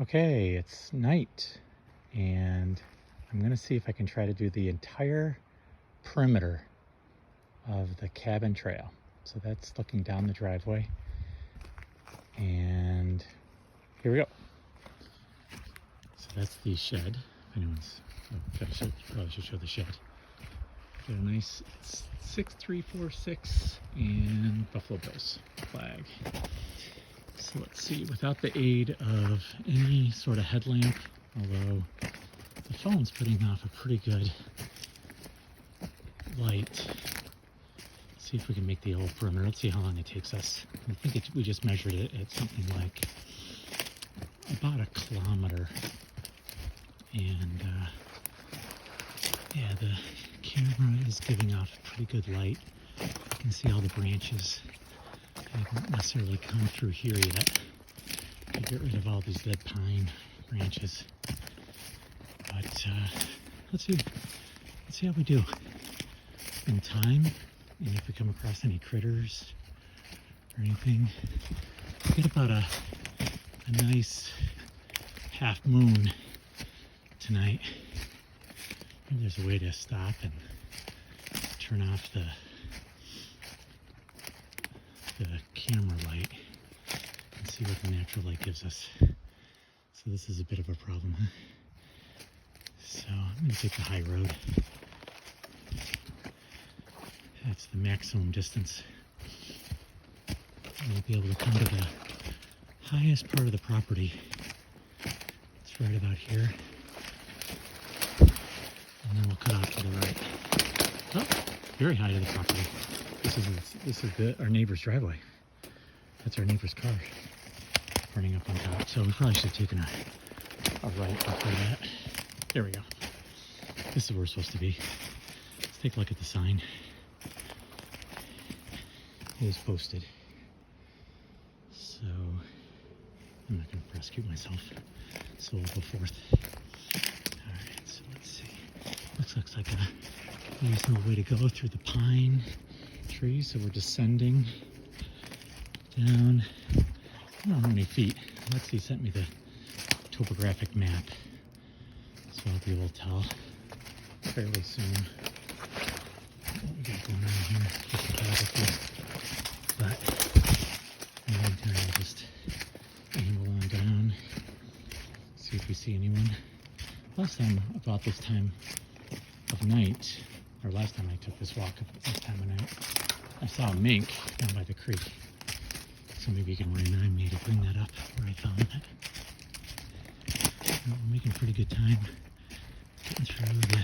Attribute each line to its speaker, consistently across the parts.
Speaker 1: Okay, it's night and I'm gonna see if I can try to do the entire perimeter of the cabin trail. So that's looking down the driveway, and here we go. So that's the shed. If anyone's, probably should show the shed. Got a nice 6346 and Buffalo Bills flag. So let's see, without the aid of any sort of headlamp, although the phone's putting off a pretty good light. Let's see if we can make the whole perimeter. Let's see how long it takes us. I think we just measured it at something like about 1 kilometer. And yeah, the camera is giving off pretty good light. You can see all the branches. I haven't necessarily come through here yet to get rid of all these dead pine branches. But let's see how we do in time, and if we come across any critters or anything. We get about a nice half moon tonight. Maybe there's a way to stop and turn off the camera light and see what the natural light gives us. So this is a bit of a problem, huh? So I'm going to take the high road. That's the maximum distance. I'll be able to come to the highest part of the property. It's right about here. And then we'll cut off to the right. Oh, very high to the property. This is our neighbor's driveway. That's our neighbor's car running up on top. So we probably should have taken a right before that. There we go. This is where we're supposed to be. Let's take a look at the sign. It is posted. So I'm not going to prosecute myself. So we'll go forth. Alright, so let's see. Looks like a reasonable way to go through the pine trees. So we're descending down, I don't know how many feet. Let's see, sent me the topographic map. So I'll be able to tell fairly soon what we got going on here. Just topography. But in the meantime, I'll just amble on down, see if we see anyone. Last time, about this time of night, or last time I took this walk this time of night, I saw a mink down by the creek. So maybe you can remind me to bring that up where I found that. We're making pretty good time getting through the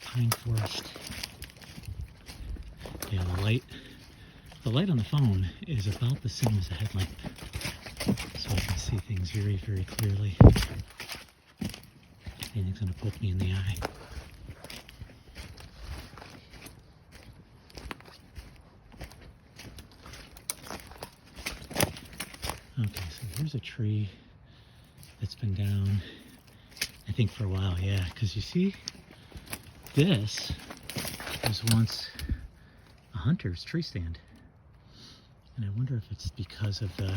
Speaker 1: pine forest. Yeah, the light on the phone is about the same as the headlamp, so I can see things very, very clearly. Anything's gonna poke me in the eye. Okay, so here's a tree that's been down, I think, for a while, yeah, because you see, this was once a hunter's tree stand. And I wonder if it's because of the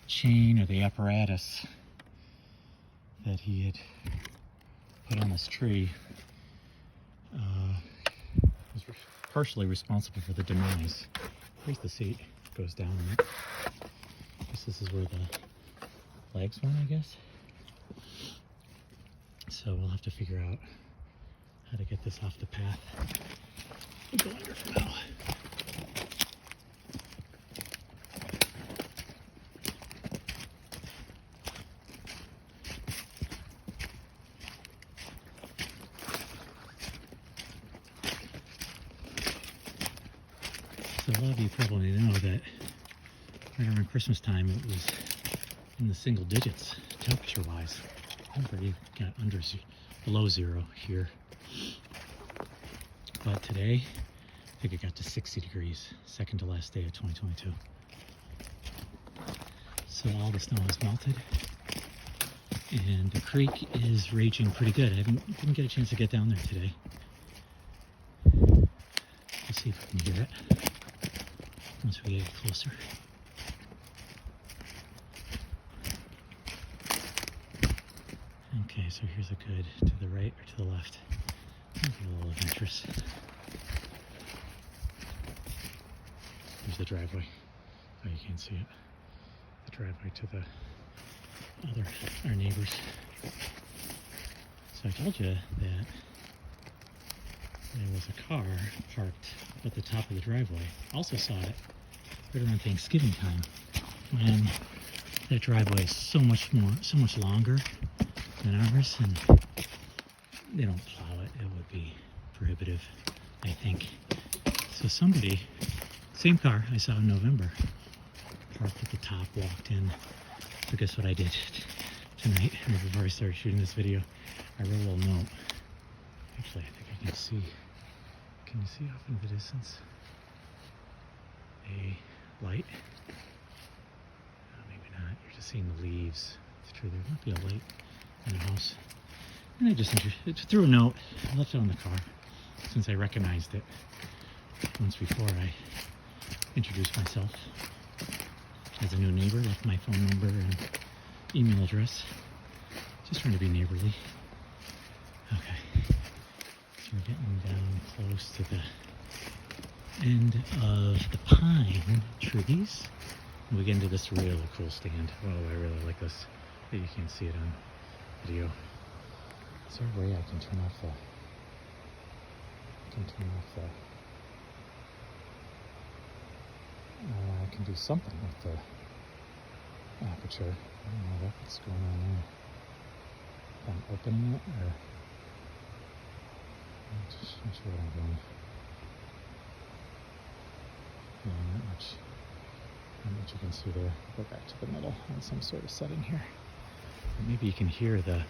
Speaker 1: chain or the apparatus that he had put on this tree was partially responsible for the demise. Here's the seat, goes down. Right? I guess this is where the legs went, I guess. So we'll have to figure out how to get this off the path. We'll go under for now. So a lot of you probably know that right around Christmas time it was in the single digits temperature-wise. Remember, you got below zero here. But today, I think it got to 60 degrees, second to last day of 2022. So all the snow has melted, and the creek is raging pretty good. I didn't get a chance to get down there today. Let's see if we can hear it once we get closer. so here's a good to the right or to the left. Maybe a little of interest. Here's the driveway. Oh, you can't see it. The driveway to our neighbors. So I told you that there was a car parked at the top of the driveway. Also saw it right around Thanksgiving time when that driveway is so much longer than ours, and they don't plow it. It would be prohibitive, I think. So somebody, same car I saw in November, parked at the top, walked in. So guess what I did tonight before I started shooting this video? I wrote a little note. Actually, I think I can see. Can you see off in the distance a light? Maybe not. You're just seeing the leaves. It's true. There might be a light in the house. And I just threw a note. I left it on the car since I recognized it once before I introduced myself as a new neighbor. Left my phone number and email address. Just trying to be neighborly. Okay. So we're getting down close to the end of the pine trees. We get into this really cool stand. Oh, I really like this. But you can't see it on video. Is there a way I can turn off the... I can do something with the aperture. I don't know what's going on there. If I'm opening it, or... I'm just not sure what I'm doing. Yeah, not much you can see there. Go back to the middle on some sort of setting here. But maybe you can hear the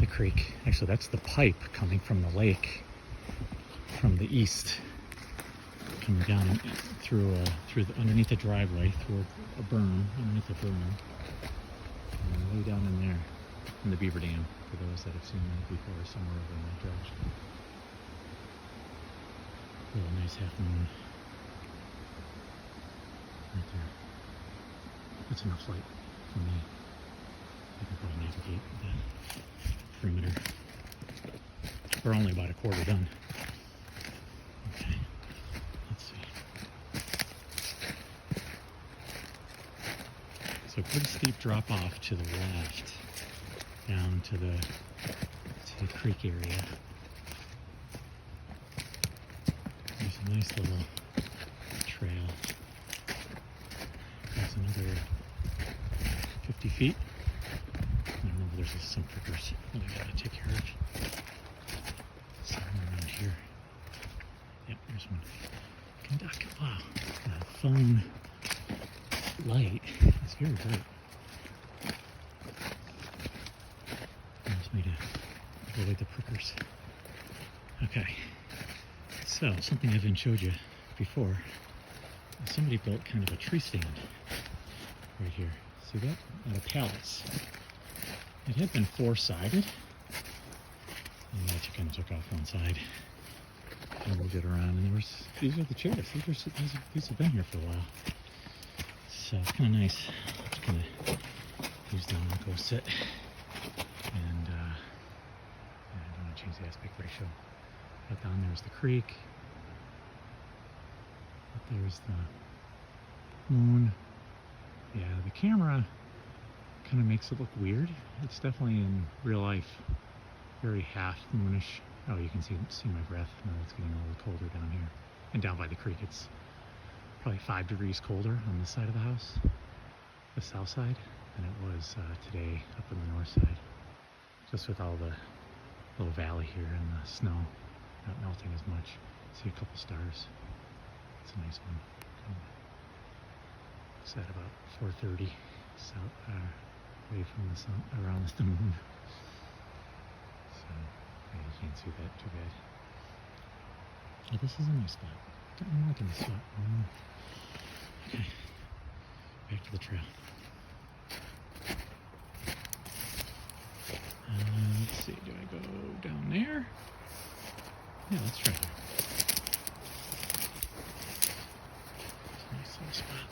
Speaker 1: creek. Actually, that's the pipe coming from the lake from the east, coming down through underneath the driveway, through a berm, underneath the berm, and way down in there, in the beaver dam, for those that have seen that before, somewhere over in that direction. Really nice half moon right there. That's enough light for me. I can probably navigate the perimeter. We're only about a quarter done. Okay, let's see. So pretty steep drop off to the left, down to the creek area. There's a nice little trail. There's another 50 feet. I don't know if there's some critters that I gotta take care of. Somewhere around here. Yep, there's one. Conduct. Wow. The phone light is very bright. Allows me to avoid the prickers. Okay. So, something I haven't showed you before. Somebody built kind of a tree stand right here. See that? Out of pallets. It had been four-sided. And I kind of took off one side and moved it around. And these are the chairs. These have been here for a while. So it's kind of nice. Just gonna use them and go sit. And I don't want to change the aspect ratio. But down there's the creek. Up there's the moon. Yeah, the camera kind of makes it look weird. It's definitely in real life very half moonish. Oh, you can see my breath. Now it's getting a little colder down here. And down by the creek, it's probably 5 degrees colder on this side of the house, the south side, than it was today up on the north side. Just with all the little valley here and the snow not melting as much. See a couple stars. It's a nice one. It's at about 4:30 south, away from the sun, around the moon. So yeah, you can't see that too bad. Oh, this is a nice spot. I'm liking this spot. Okay, back to the trail. Let's see, do I go down there? Yeah, let's try that. Nice little spot.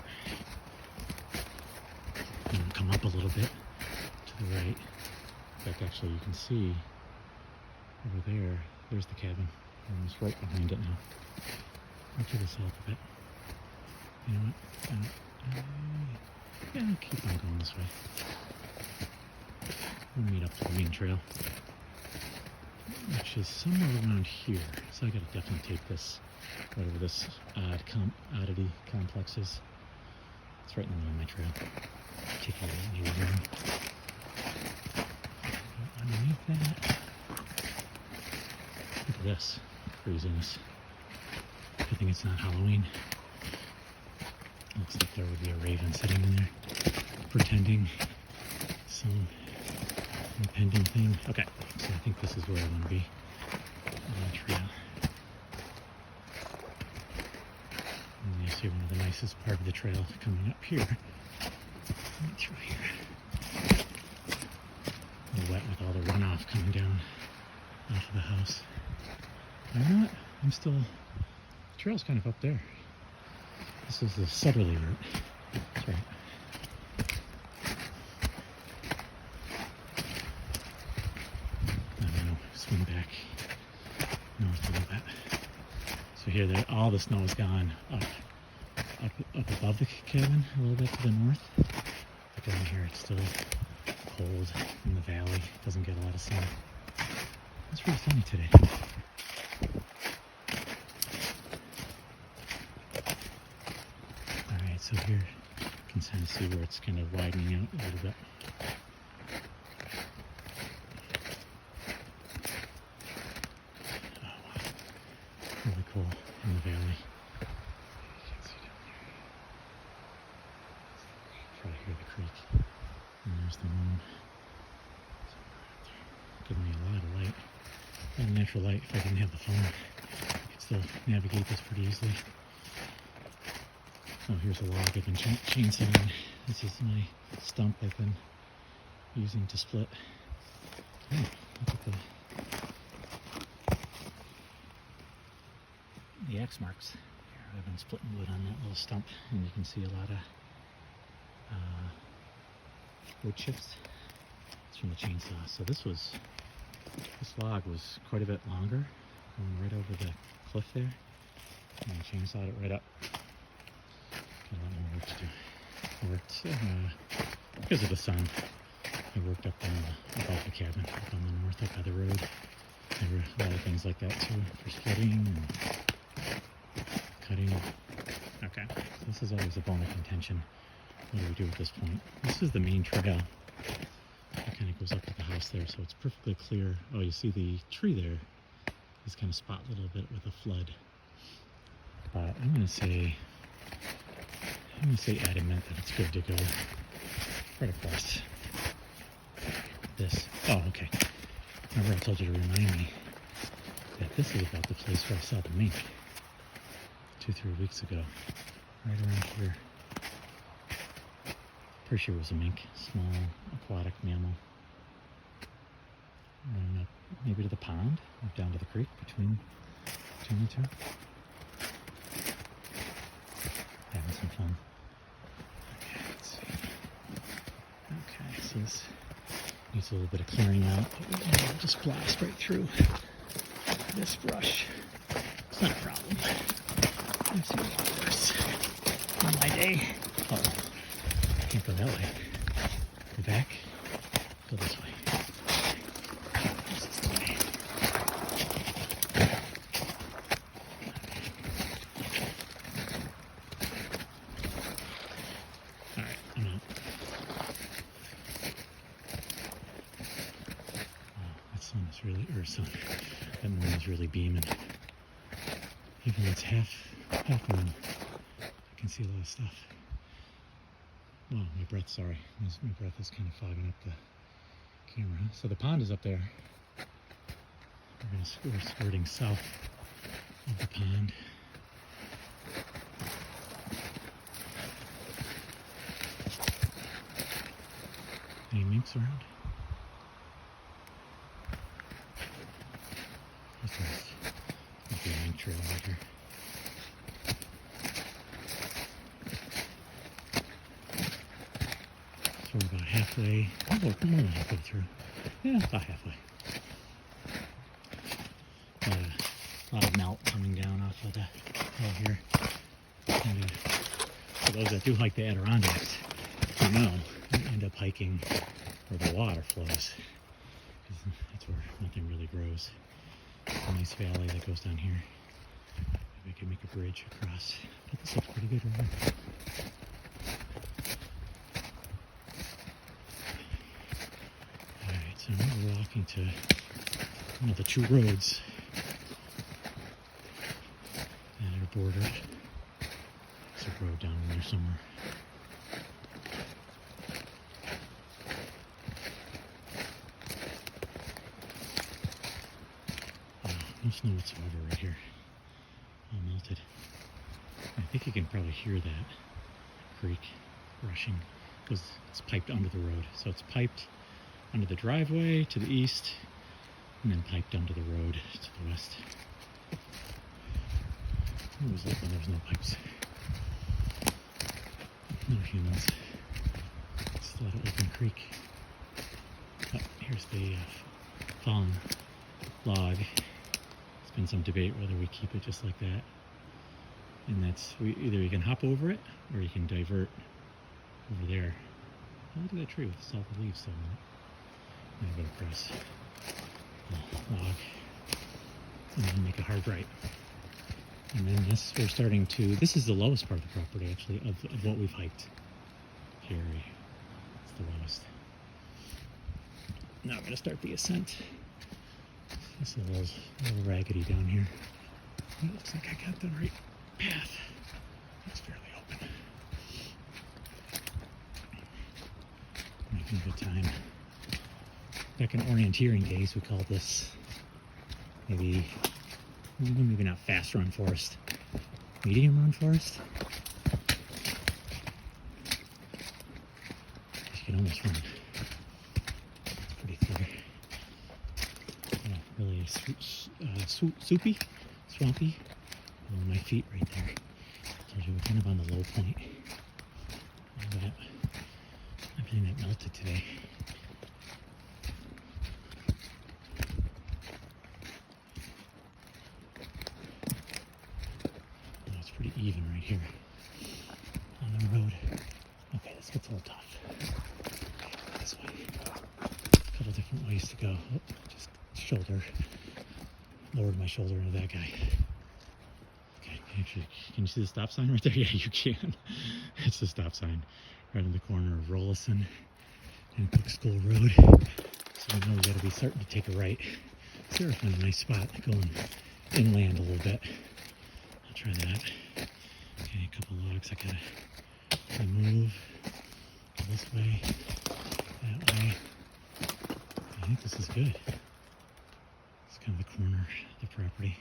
Speaker 1: I'm going to come up a little bit to the right. like actually you can see over there, there's the cabin. We're almost right behind it now. I'll do this out a bit. You know what? Yeah, I'll keep on going this way. We'll meet up to the main trail, which is somewhere around here. So I gotta definitely take this, whatever this oddity complex is. It's right in the middle of my trail. Take a little room. Underneath that, look at this craziness. Good thing it's not Halloween. Looks like there would be a raven sitting in there, pretending some impending thing. Okay, so I think this is where I want to be on the trail. And you see one of the nicest part of the trail coming up here. Right through here. A little wet with all the runoff coming down off of the house. I'm not. I'm still. The trail's kind of up there. This is the southerly route. That's right. I'm gonna swing back north a little bit. So here, all the snow is gone up above the cabin, a little bit to the north. But down here, it's still cold in the valley. Doesn't get a lot of sun. It's pretty sunny today. Alright, so here you can kind of see where it's kind of widening out a little bit. Oh wow. Really cool in the valley. You can see down there. Probably hear the creek. And there's the moon. Giving me a lot of light. A lot of natural light. If I didn't have the phone, I could still navigate this pretty easily. Oh, here's a log I've been chainsawing. This is my stump I've been using to split. Oh, look at the X marks. Here, I've been splitting wood on that little stump, and you can see a lot of wood chips. It's from the chainsaw. So this log was quite a bit longer, going right over the cliff there, and I chainsawed it right up. Got a lot more work to do. Worked because of the sun. I worked up above the cabin, up on the north, up by the road. There were a lot of things like that too, for splitting and cutting. Okay, so this is always a bone of contention. What do we do at this point? This is the main trail. It kind of goes up to the house there, so it's perfectly clear. Oh, you see the tree there is kind of spot a little bit with a flood. But I'm going to say adamant that it's good to go right across this. Oh, okay. Remember I told you to remind me that this is about the place where I saw the mink 2-3 weeks ago. Right around here. Pretty sure it was a mink, small aquatic mammal. Running up maybe to the pond, or down to the creek between the two. Having some fun. Okay, let's see. Okay, so this needs a little bit of clearing out, but we'll just blast right through this brush. It's not a problem. I've seen a lot worse on my day. Uh-oh. Can't go that way. Go back. Go this way. This is the way. Alright, I'm out. Wow, that sun is really, that moon is really beaming. Even though it's half moon, I can see a lot of stuff. Oh, my breath, sorry. My breath is kind of fogging up the camera. So the pond is up there. We're skirting south of the pond. Any minks around? This is a mink trail right here. So we're about halfway, more than halfway through. Yeah, about halfway. A lot of melt coming down off of the hill here. And, for those that do hike the Adirondacks, you know, you end up hiking where the water flows. That's where nothing really grows. It's a nice valley that goes down here. Maybe I can make a bridge across. But this looks pretty good right here. Alright, so now we're walking to one of the two roads that are bordered. There's a road down there somewhere. No snow whatsoever right here. All melted. I think you can probably hear that creek rushing because it's piped under the road. So it's piped under the driveway to the east and then piped under the road to the west. It was like when there was no pipes. No humans. Just a lot of open creek. Oh, here's the fallen log. Been some debate whether we keep it just like that, and that's either you can hop over it or you can divert over there. Oh, look at that tree with the salted leaves still on it. And go across the log and then make a hard right. And then this we're starting to. This is the lowest part of the property actually of what we've hiked here. It's the lowest. Now I'm going to start the ascent. It's a little raggedy down here. It looks like I got the right path. It's fairly open. Making good time. Back in orienteering days, we called this maybe not fast run forest, medium run forest. You can almost run. It's pretty clear. Really soupy, swampy. My feet right there. Tells you we're kind of on the low point. All that, everything that melted today. Oh, it's pretty even right here on the road. Okay, this gets a little tough. Okay, this way. A couple different ways to go. Oh, just shoulder. Lowered my shoulder into that guy. Okay, actually, can you see the stop sign right there? Yeah, you can. It's the stop sign right in the corner of Rollison and Cook School Road. So we know we gotta be starting to take a right. So there's a nice spot going inland a little bit. I'll try that. Okay, a couple logs I gotta remove. Go this way, that way. I think this is good. Kind of the corner of the property.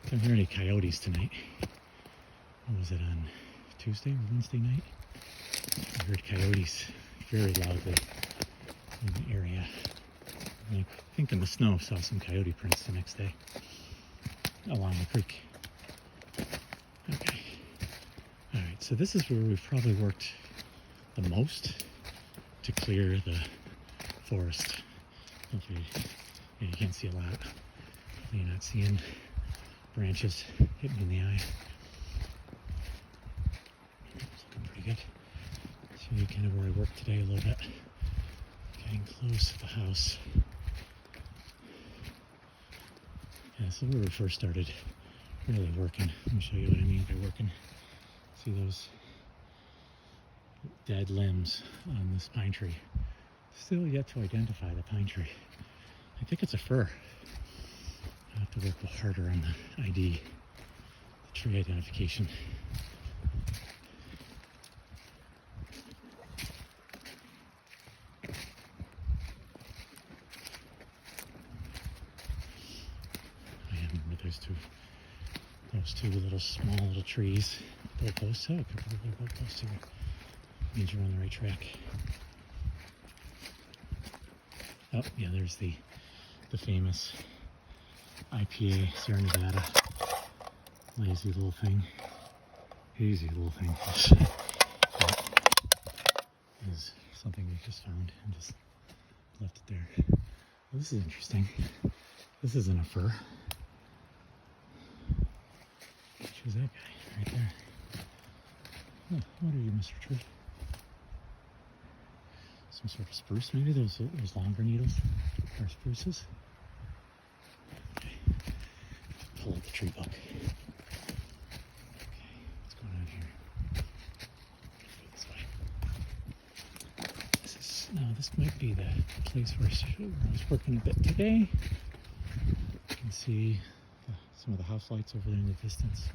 Speaker 1: Don't hear any coyotes tonight. What was it, on Tuesday or Wednesday night? I heard coyotes very loudly in the area. And I think in the snow saw some coyote prints the next day along the creek. Okay. Alright, so this is where we've probably worked the most to clear the forest. Hopefully, you can't see a lot. You're not seeing branches hitting in the eye. It's looking pretty good. See kind of where I worked today a little bit. Getting close to the house. Yeah, so where we first started really working. Let me show you what I mean by working. See those dead limbs on this pine tree. Still yet to identify the pine tree. I think it's a fir. I'll have to work harder on the ID, the tree identification. I remember those two little small little trees. Goalposts. Oh, a couple of little goalposts here. Means you're on the right track. Oh, yeah, there's the famous IPA Sierra Nevada. Lazy little thing. Easy little thing. is something we just found and just left it there. Well, this is interesting. This isn't a fir. Who's that guy right there? Oh, what are you, Mr. Tree? Some sort of spruce, maybe? Those longer needles are spruces. Okay. Pull out the tree book. Okay, what's going on here? Go this way. This might be the place where I was working a bit today. You can see some of the house lights over there in the distance.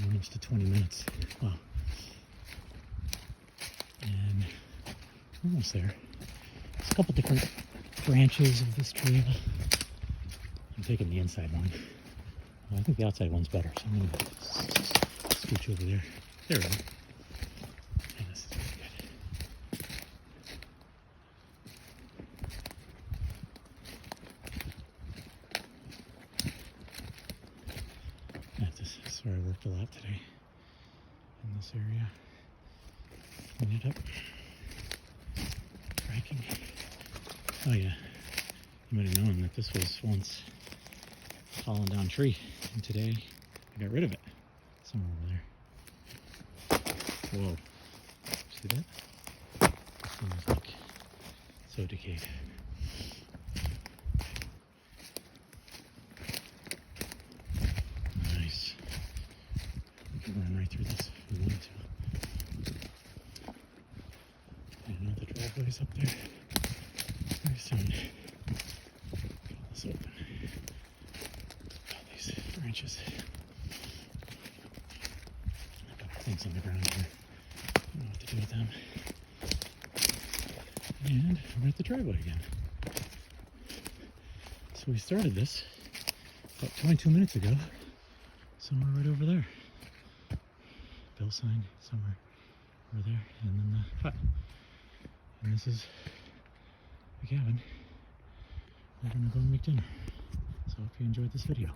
Speaker 1: Almost to 20 minutes. Wow. And we're almost there. There's a couple different branches of this tree. I'm taking the inside one. I think the outside one's better, so I'm going to scooch over there. There we go. Yeah, this is really good. This is where I worked a lot today in this area. Cleaned it up. Tracking. Oh yeah, you might have known that this was once a fallen down tree, and today I got rid of it. Somewhere over there. Whoa. See that? This thing is like so decayed. Nice. We can run right through this if we wanted to. I know the driveway's up there. Very soon. Pull this open. All these branches. A couple things on the ground here. I don't know what to do with them. And we're at the driveway again. So we started this about 22 minutes ago. Somewhere right over there. Bill sign somewhere over there. And then the hut. And this is the cabin. We're gonna go and make dinner. So I hope you enjoyed this video.